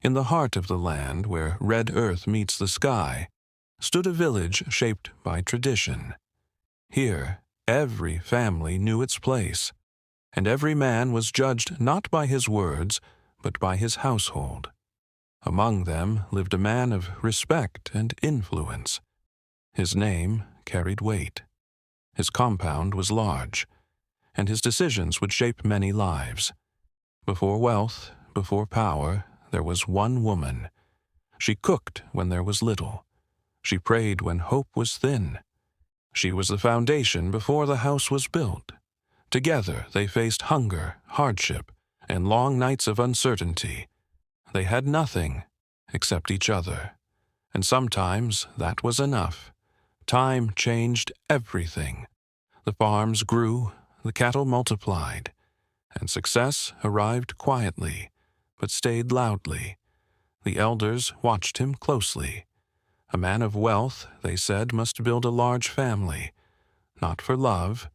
In the heart of the land where red earth meets the sky stood a village shaped by tradition. Here, every family knew its place, and every man was judged not by his words, but by his household. Among them lived a man of respect and influence. His name carried weight. His compound was large, and his decisions would shape many lives. Before wealth, before power, there was one woman. She cooked when there was little. She prayed when hope was thin. She was the foundation before the house was built. Together they faced hunger, hardship, and long nights of uncertainty. They had nothing except each other, and sometimes that was enough. Time changed everything. The farms grew, the cattle multiplied, and success arrived quietly, but stayed loudly. The elders watched him closely. A man of wealth, they said, must build a large family, not for love,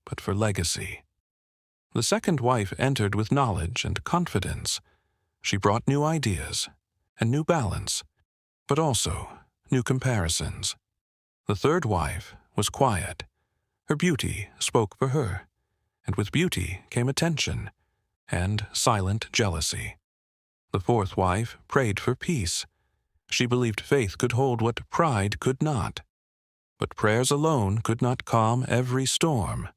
but for legacy. The second wife entered with knowledge and confidence. She brought new ideas and new balance, but also new comparisons. The third wife was quiet. Her beauty spoke for her, and with beauty came attention and silent jealousy. The fourth wife prayed for peace. She believed faith could hold what pride could not. But prayers alone could not calm every storm.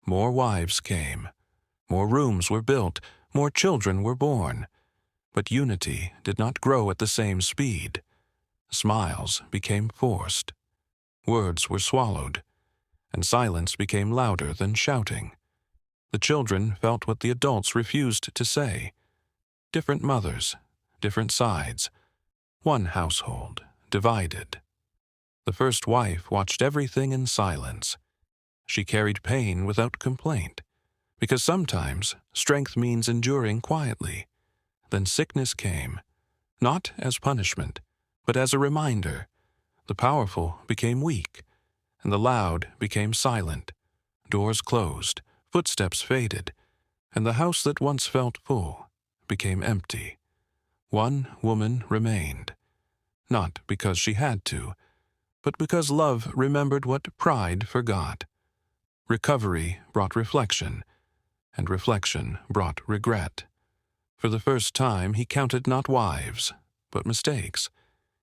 More wives came. More rooms were built. More children were born. But unity did not grow at the same speed. Smiles became forced. Words were swallowed, and silence became louder than shouting. The children felt what the adults refused to say. Different mothers, different sides. One household, divided. The first wife watched everything in silence. She carried pain without complaint, because sometimes strength means enduring quietly. Then sickness came, not as punishment, but as a reminder. The powerful became weak, and the loud became silent. Doors closed, footsteps faded, and the house that once felt full became empty. One woman remained, not because she had to, but because love remembered what pride forgot. Recovery brought reflection, and reflection brought regret. For the first time he counted not wives, but mistakes.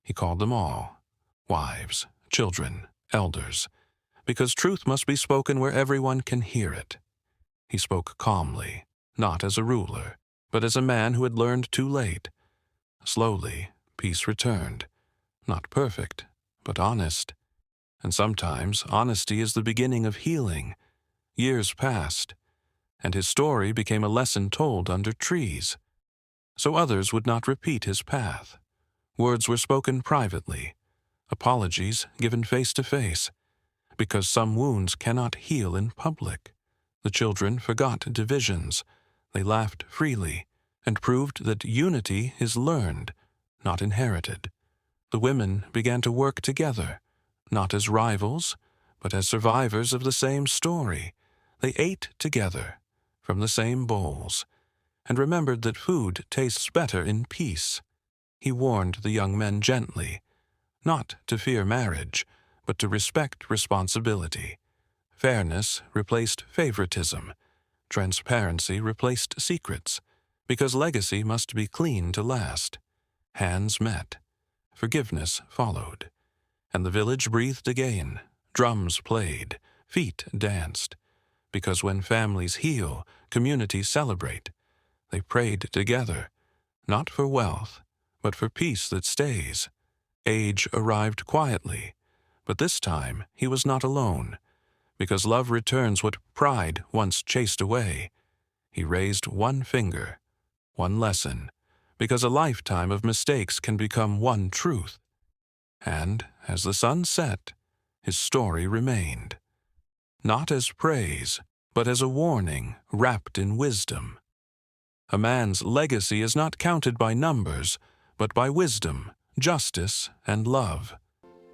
He called them all, wives, children, elders, because truth must be spoken where everyone can hear it. He spoke calmly, not as a ruler, but as a man who had learned too late. Slowly, peace returned, not perfect, but honest. And sometimes honesty is the beginning of healing. Years passed, and his story became a lesson told under trees. So others would not repeat his path. Words were spoken privately, apologies given face to face, because some wounds cannot heal in public. The children forgot divisions. They laughed freely and proved that unity is learned, not inherited. The women began to work together, not as rivals, but as survivors of the same story. They ate together from the same bowls and remembered that food tastes better in peace. He warned the young men gently, not to fear marriage, but to respect responsibility. Fairness replaced favoritism. Transparency replaced secrets, because legacy must be clean to last. Hands met. Forgiveness followed. And the village breathed again. Drums played. Feet danced. Because when families heal, communities celebrate. They prayed together, not for wealth, but for peace that stays. Age arrived quietly, but this time he was not alone. Because love returns what pride once chased away. He raised one finger, one lesson, because a lifetime of mistakes can become one truth. And as the sun set, his story remained. Not as praise, but as a warning wrapped in wisdom. A man's legacy is not counted by numbers, but by wisdom, justice, and love.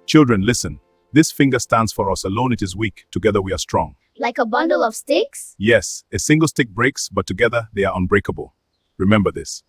Children, listen. This finger stands for us. Alone it is weak. Together we are strong. Like a bundle of sticks? Yes, a single stick breaks, but together they are unbreakable. Remember this.